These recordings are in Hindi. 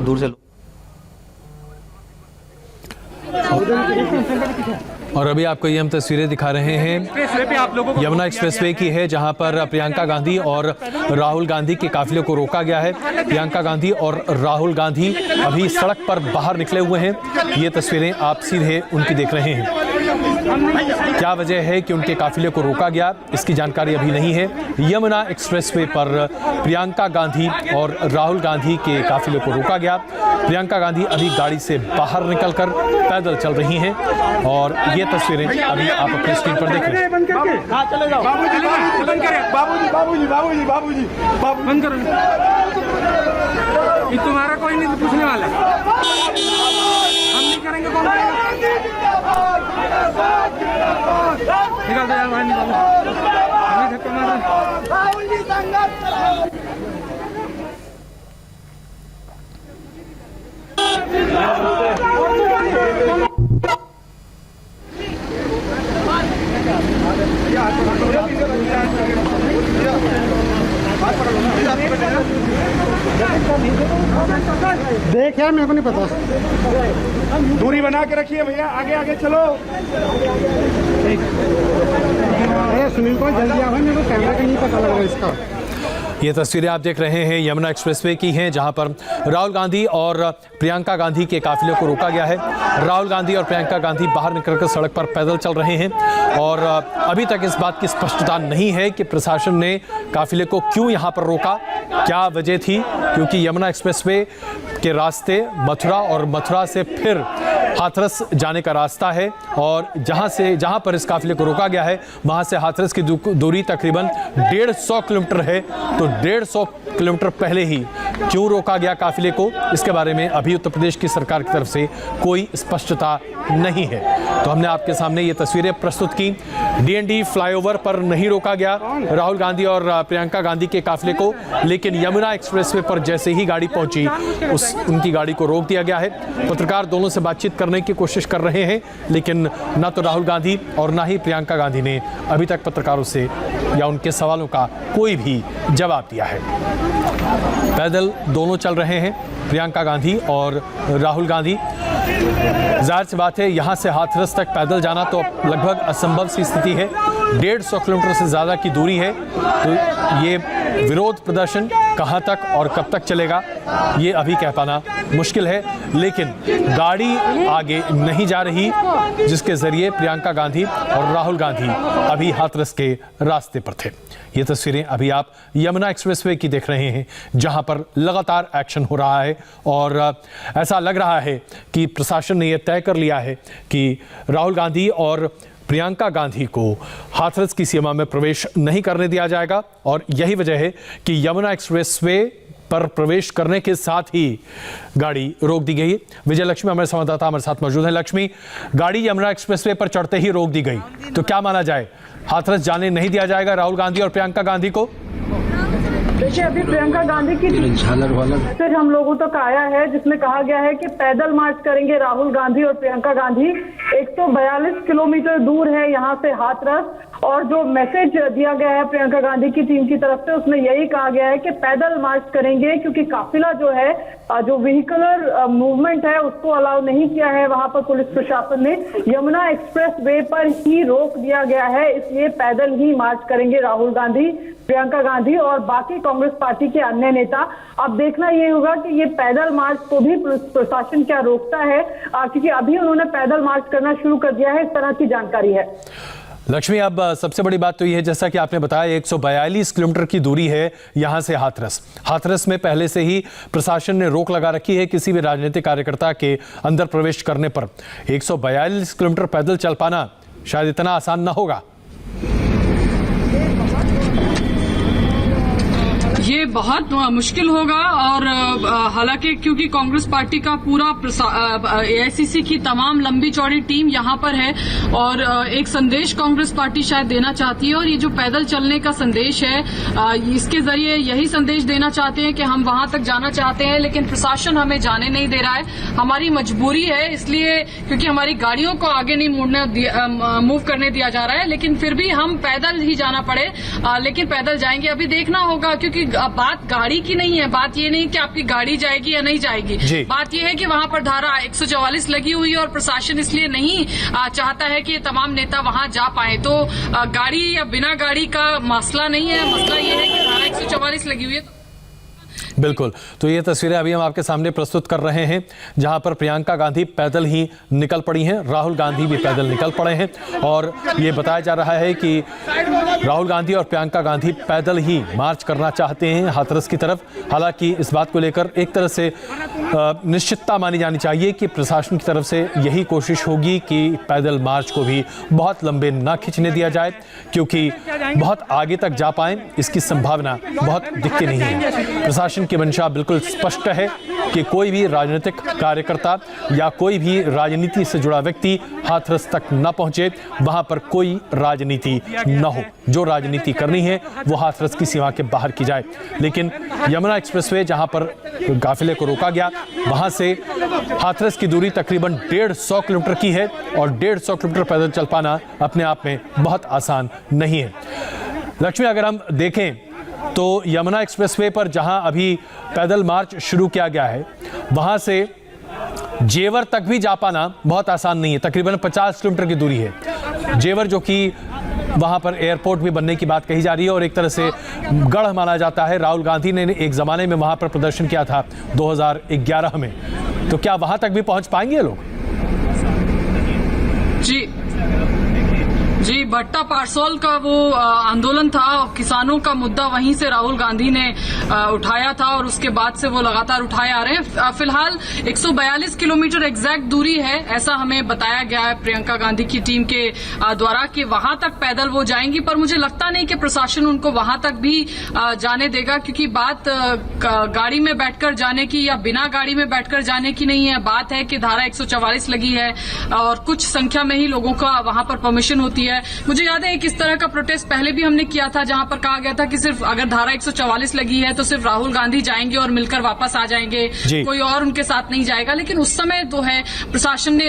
दूर से और अभी आपको ये हम तस्वीरें दिखा रहे हैं यमुना एक्सप्रेसवे की है, जहां पर प्रियंका गांधी और राहुल गांधी के काफिले को रोका गया है। प्रियंका गांधी और राहुल गांधी अभी सड़क पर बाहर निकले हुए हैं। ये तस्वीरें आप सीधे उनकी देख रहे हैं। क्या वजह है कि उनके काफिले को रोका गया, इसकी जानकारी अभी नहीं है। यमुना एक्सप्रेसवे पर प्रियंका गांधी और राहुल गांधी के काफिले को रोका गया। प्रियंका गांधी अभी गाड़ी से बाहर निकलकर पैदल चल रही हैं और ये तस्वीरें अभी आप अपनी स्क्रीन पर देख रहे हैं। तुम्हारा कोई नहीं पूछने वाला, हम नहीं करेंगे। निकाल दो यार, बाहर निकालो, हमें धक्का मार देख यार, मेरे को नहीं पता। दूरी बना के रखिए भैया, आगे आगे चलो। सुनील को जल्दी आओ, मेरे को कैमरा का नहीं पता लग रहा इसका। ये तस्वीरें आप देख रहे हैं यमुना एक्सप्रेसवे की हैं, जहां पर राहुल गांधी और प्रियंका गांधी के काफिले को रोका गया है। राहुल गांधी और प्रियंका गांधी बाहर निकलकर सड़क पर पैदल चल रहे हैं और अभी तक इस बात की स्पष्टता नहीं है कि प्रशासन ने काफिले को क्यों यहां पर रोका, क्या वजह थी। क्योंकि यमुना एक्सप्रेसवे के रास्ते मथुरा और मथुरा से फिर हाथरस जाने का रास्ता है और जहां पर इस काफिले को रोका गया है वहां से हाथरस की दूरी तकरीबन 150 किलोमीटर है। तो 150 किलोमीटर पहले ही क्यों रोका गया काफिले को, इसके बारे में अभी उत्तर प्रदेश की सरकार की तरफ से कोई स्पष्टता नहीं है। तो हमने आपके सामने ये तस्वीरें प्रस्तुत की। डीएनडी फ्लाईओवर पर नहीं रोका गया राहुल गांधी और प्रियंका गांधी के काफिले को, लेकिन यमुना एक्सप्रेसवे पर जैसे ही गाड़ी पहुंची उनकी गाड़ी को रोक दिया गया है। पत्रकार दोनों से बातचीत करने की कोशिश कर रहे हैं, लेकिन न तो राहुल गांधी और न ही प्रियंका गांधी ने अभी तक पत्रकारों से या उनके सवालों का कोई भी जवाब दिया है। पैदल दोनों चल रहे हैं, प्रियंका गांधी और राहुल गांधी। जाहिर सी बात है, यहाँ से हाथरस तक पैदल जाना तो लगभग असंभव सी स्थिति है। 150 किलोमीटर से ज़्यादा की दूरी है। तो ये विरोध प्रदर्शन कहाँ तक और कब तक चलेगा, ये अभी कह पाना मुश्किल है। लेकिन गाड़ी आगे नहीं जा रही, जिसके ज़रिए प्रियंका गांधी और राहुल गांधी अभी हाथरस के रास्ते पर थे। ये तस्वीरें अभी आप यमुना एक्सप्रेसवे की देख रहे हैं, जहां पर लगातार एक्शन हो रहा है और ऐसा लग रहा है कि प्रशासन ने यह तय कर लिया है कि राहुल गांधी और प्रियंका गांधी को हाथरस की सीमा में प्रवेश नहीं करने दिया जाएगा। और यही वजह है कि यमुना एक्सप्रेसवे पर प्रवेश करने के साथ ही गाड़ी रोक दी गई। विजय लक्ष्मी हमारे संवाददाता हमारे साथ मौजूद है। लक्ष्मी, गाड़ी यमुना एक्सप्रेसवे पर चढ़ते ही रोक दी गई, तो क्या माना जाए, हाथरस जाने नहीं दिया जाएगा राहुल गांधी और प्रियंका गांधी को? देखिए, अभी प्रियंका गांधी की फिर हम लोगों तक आया है, जिसमें कहा गया है कि पैदल मार्च करेंगे राहुल गांधी और प्रियंका गांधी। 142 किलोमीटर दूर है यहाँ से हाथरस, और जो मैसेज दिया गया है प्रियंका गांधी की टीम की तरफ से, उसमें यही कहा गया है कि पैदल मार्च करेंगे, क्योंकि काफिला जो है, जो व्हीकलर मूवमेंट है, उसको अलाउ नहीं किया है वहां पर पुलिस प्रशासन ने। यमुना एक्सप्रेस वे पर ही रोक दिया गया है, इसलिए पैदल ही मार्च करेंगे राहुल गांधी, प्रियंका गांधी और बाकी कांग्रेस पार्टी के अन्य नेता। अब देखना ये होगा कि ये पैदल मार्च को भी पुलिस प्रशासन क्या रोकता है, क्योंकि अभी उन्होंने पैदल मार्च करना शुरू कर दिया है, इस तरह की जानकारी है। लक्ष्मी, अब सबसे बड़ी बात तो यह है, जैसा कि आपने बताया, 142 किलोमीटर की दूरी है यहां से हाथरस। हाथरस में पहले से ही प्रशासन ने रोक लगा रखी है किसी भी राजनीतिक कार्यकर्ता के अंदर प्रवेश करने पर। 142 किलोमीटर पैदल चल पाना शायद इतना आसान ना होगा। ये बहुत मुश्किल होगा, और हालांकि क्योंकि कांग्रेस पार्टी का पूरा एआईसीसी की तमाम लंबी चौड़ी टीम यहाँ पर है, और एक संदेश कांग्रेस पार्टी शायद देना चाहती है, और ये जो पैदल चलने का संदेश है, इसके जरिए यही संदेश देना चाहते हैं कि हम वहां तक जाना चाहते हैं, लेकिन प्रशासन हमें जाने नहीं दे रहा है। हमारी मजबूरी है, इसलिए क्योंकि हमारी गाड़ियों को आगे नहीं मूव करने दिया जा रहा है, लेकिन फिर भी हम पैदल ही जाना पड़े, लेकिन पैदल जाएंगे। अभी देखना होगा, क्योंकि बात गाड़ी की नहीं है, बात ये नहीं कि आपकी गाड़ी जाएगी या नहीं जाएगी, बात ये है कि वहां पर धारा 144 लगी हुई है और प्रशासन इसलिए नहीं चाहता है कि ये तमाम नेता वहां जा पाए। तो गाड़ी या बिना गाड़ी का मसला नहीं है, मसला ये है कि धारा 144 लगी हुई है। बिल्कुल, तो ये तस्वीरें अभी हम आपके सामने प्रस्तुत कर रहे हैं जहां पर प्रियंका गांधी पैदल ही निकल पड़ी हैं, राहुल गांधी भी पैदल निकल पड़े हैं और ये बताया जा रहा है कि राहुल गांधी और प्रियंका गांधी पैदल ही मार्च करना चाहते हैं हाथरस की तरफ। हालांकि इस बात को लेकर एक तरह से निश्चितता मानी जानी चाहिए कि प्रशासन की तरफ से यही कोशिश होगी कि पैदल मार्च को भी बहुत लंबे ना खींचने दिया जाए, क्योंकि बहुत आगे तक जा पाएं इसकी संभावना बहुत दिखती नहीं है। प्रशासन की मंशा बिल्कुल स्पष्ट है कि कोई भी राजनीतिक कार्यकर्ता या कोई भी राजनीति से जुड़ा व्यक्ति हाथरस तक न पहुंचे, वहां पर कोई राजनीति न हो। जो राजनीति करनी है वो हाथरस की सीमा के बाहर की जाए। लेकिन यमुना एक्सप्रेसवे जहां पर काफिले को रोका गया, वहां से हाथरस की दूरी तकरीबन 150 किलोमीटर की है और 150 किलोमीटर पैदल चल पाना अपने आप में बहुत आसान नहीं है। लक्ष्मी, अगर हम देखें तो यमुना एक्सप्रेसवे पर जहां अभी पैदल मार्च शुरू किया गया है, वहां से जेवर तक भी जा पाना बहुत आसान नहीं है। तकरीबन 50 किलोमीटर की दूरी है जेवर, जो कि वहां पर एयरपोर्ट भी बनने की बात कही जा रही है और एक तरह से गढ़ माना जाता है। राहुल गांधी ने एक जमाने में वहां पर प्रदर्शन किया था 2011 में, तो क्या वहां तक भी पहुंच पाएंगे ये लोग? जी, भट्टा पारसौल का वो आंदोलन था, किसानों का मुद्दा वहीं से राहुल गांधी ने उठाया था और उसके बाद से वो लगातार उठाए आ रहे हैं। फिलहाल 142 किलोमीटर एग्जैक्ट दूरी है, ऐसा हमें बताया गया है प्रियंका गांधी की टीम के द्वारा कि वहां तक पैदल वो जाएंगी, पर मुझे लगता नहीं कि प्रशासन उनको वहां तक भी जाने देगा, क्योंकि बात गाड़ी में बैठकर जाने की या बिना गाड़ी में बैठकर जाने की नहीं है। बात है कि धारा 144 लगी है और कुछ संख्या में ही लोगों का वहां पर परमिशन होती है। मुझे याद है किस तरह का प्रोटेस्ट पहले भी हमने किया था, जहां पर कहा गया था कि सिर्फ अगर धारा 144 लगी है तो सिर्फ राहुल गांधी जाएंगे और मिलकर वापस आ जाएंगे, कोई और उनके साथ नहीं जाएगा। लेकिन उस समय तो है प्रशासन ने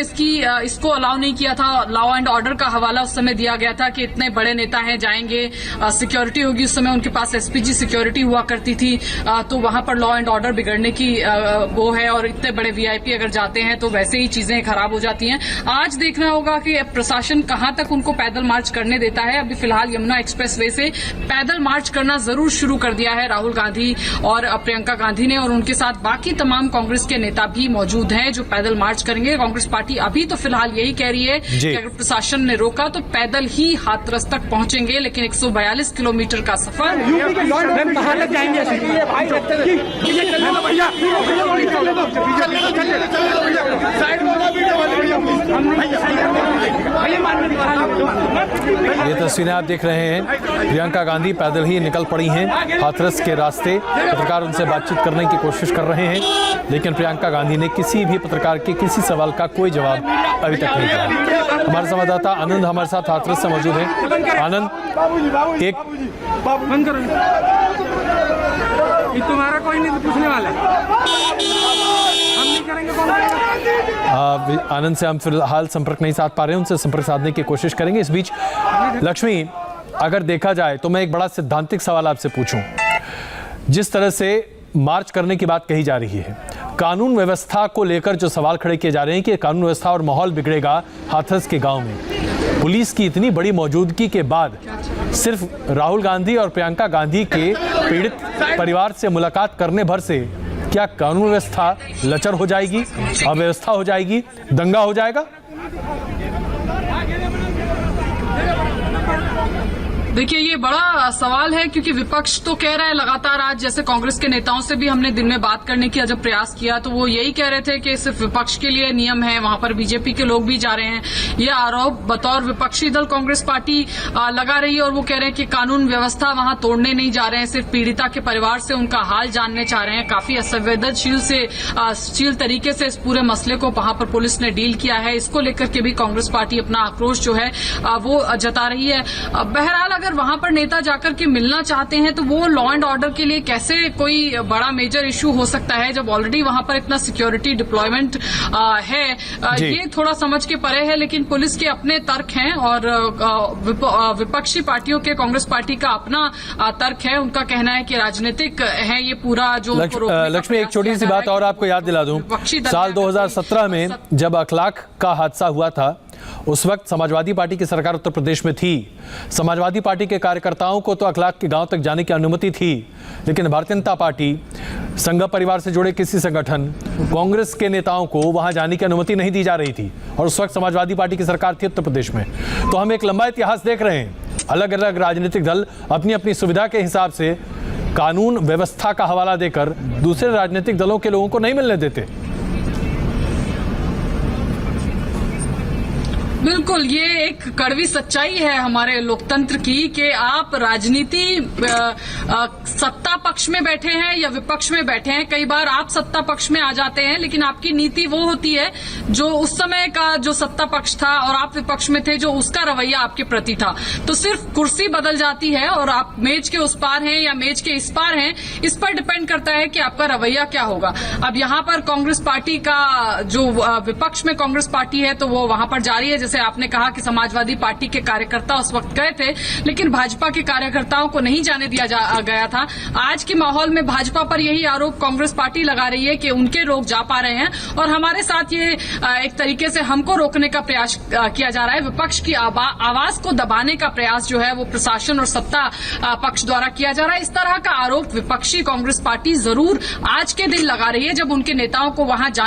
इसको अलाउ नहीं किया था। लॉ एंड ऑर्डर का हवाला उस समय दिया गया था कि इतने बड़े नेता हैं, जाएंगे, सिक्योरिटी होगी। उस समय उनके पास एसपीजी सिक्योरिटी हुआ करती थी, तो वहां पर लॉ एंड ऑर्डर बिगड़ने की वो है और इतने बड़े वीआईपी अगर जाते हैं तो वैसे ही चीजें खराब हो जाती हैं। आज देखना होगा कि प्रशासन कहां तक उनको पैदल मार्च करने देता है। अभी फिलहाल यमुना एक्सप्रेसवे से पैदल मार्च करना जरूर शुरू कर दिया है राहुल गांधी और प्रियंका गांधी ने, और उनके साथ बाकी तमाम कांग्रेस के नेता भी मौजूद हैं जो पैदल मार्च करेंगे। कांग्रेस पार्टी अभी तो फिलहाल यही कह रही है कि अगर प्रशासन ने रोका तो पैदल ही हाथरस तक पहुंचेंगे, लेकिन 142 किलोमीटर का सफर ये तस्वीरें आप देख रहे हैं, प्रियंका गांधी पैदल ही निकल पड़ी हैं हाथरस के रास्ते। पत्रकार उनसे बातचीत करने की कोशिश कर रहे हैं, लेकिन प्रियंका गांधी ने किसी भी पत्रकार के किसी सवाल का कोई जवाब अभी तक नहीं दिया। हमारे संवाददाता आनंद हमारे साथ हाथरस से मौजूद है। आनंद, एक बंद करो, तुम्हारा कोई नहीं पूछने वाला हम नहीं करेंगे। आनंद से हम फिलहाल संपर्क नहीं साध पा रहे हैं, उनसे संपर्क साधने की कोशिश करेंगे। इस बीच लक्ष्मी, अगर देखा जाए तो मैं एक बड़ा सिद्धांतिक सवाल आपसे पूछूं। जिस तरह से मार्च करने की बात कही जा रही है, कानून व्यवस्था को लेकर जो सवाल खड़े किए जा रहे हैं कि कानून व्यवस्था और माहौल बिगड़ेगा हाथरस के गांव में, पुलिस की इतनी बड़ी मौजूदगी के बाद सिर्फ राहुल गांधी और प्रियंका गांधी के पीड़ित परिवार से मुलाकात करने भर से क्या कानून व्यवस्था लचर हो जाएगी, अव्यवस्था हो जाएगी, दंगा हो जाएगा? देखिए, ये बड़ा सवाल है, क्योंकि विपक्ष तो कह रहा है लगातार, आज जैसे कांग्रेस के नेताओं से भी हमने दिन में बात करने की जब प्रयास किया तो वो यही कह रहे थे कि सिर्फ विपक्ष के लिए नियम है, वहां पर बीजेपी के लोग भी जा रहे हैं। ये आरोप बतौर विपक्षी दल कांग्रेस पार्टी लगा रही है और वो कह रहे हैं कि कानून व्यवस्था वहां तोड़ने नहीं जा रहे हैं, सिर्फ पीड़िता के परिवार से उनका हाल जानने चाह रहे हैं। काफी असंवेदनशील तरीके से इस पूरे मसले को वहां पर पुलिस ने डील किया है। इसको लेकर के भी कांग्रेस पार्टी अपना आक्रोश जो है वो जता रही है। बहरहाल अगर वहां पर नेता जाकर के मिलना चाहते हैं तो वो लॉ एंड ऑर्डर के लिए कैसे कोई बड़ा मेजर इश्यू हो सकता है जब ऑलरेडी वहां पर इतना सिक्योरिटी डिप्लॉयमेंट है। ये थोड़ा समझ के परे है, लेकिन पुलिस के अपने तर्क हैं और विपक्षी पार्टियों के कांग्रेस पार्टी का अपना तर्क है। उनका कहना है कि राजनीतिक है ये पूरा जो लक्ष्मी, एक छोटी सी बात और आपको याद दिला दूं, साल 2017 में जब अखलाक का हादसा हुआ था उस वक्त समाजवादी पार्टी की सरकार उत्तर प्रदेश में थी। समाजवादी पार्टी के कार्यकर्ताओं को तो अखलाक के गांव तक जाने की अनुमति थी, लेकिन भारतीय जनता पार्टी, संघ परिवार से जुड़े किसी संगठन, कांग्रेस के नेताओं को वहां जाने की अनुमति नहीं दी जा रही थी और उस वक्त समाजवादी पार्टी की सरकार थी उत्तर प्रदेश में। तो हम एक लंबा इतिहास देख रहे हैं, अलग अलग राजनीतिक दल अपनी अपनी सुविधा के हिसाब से कानून व्यवस्था का हवाला देकर दूसरे राजनीतिक दलों के लोगों को नहीं मिलने देते। बिल्कुल, ये एक कड़वी सच्चाई है हमारे लोकतंत्र की कि आप राजनीति सत्ता पक्ष में बैठे हैं या विपक्ष में बैठे हैं, कई बार आप सत्ता पक्ष में आ जाते हैं लेकिन आपकी नीति वो होती है जो उस समय का जो सत्ता पक्ष था और आप विपक्ष में थे जो उसका रवैया आपके प्रति था। तो सिर्फ कुर्सी बदल जाती है और आप मेज के उस पार हैं या मेज के इस पार हैं, इस पर डिपेंड करता है कि आपका रवैया क्या होगा। अब यहाँ पर कांग्रेस पार्टी का जो विपक्ष में कांग्रेस पार्टी है तो वो वहां पर जारी है। जैसे आपने कहा कि समाजवादी पार्टी के कार्यकर्ता उस वक्त गए थे लेकिन भाजपा के कार्यकर्ताओं को नहीं जाने दिया गया था। आज के माहौल में भाजपा पर यही आरोप कांग्रेस पार्टी लगा रही है कि उनके लोग जा पा रहे हैं और हमारे साथ ये एक तरीके से हमको रोकने का प्रयास किया जा रहा है। विपक्ष की आवाज को दबाने का प्रयास जो है वो प्रशासन और सत्ता पक्ष द्वारा किया जा रहा है। इस तरह का आरोप विपक्षी कांग्रेस पार्टी जरूर आज के दिन लगा रही है जब उनके नेताओं को वहां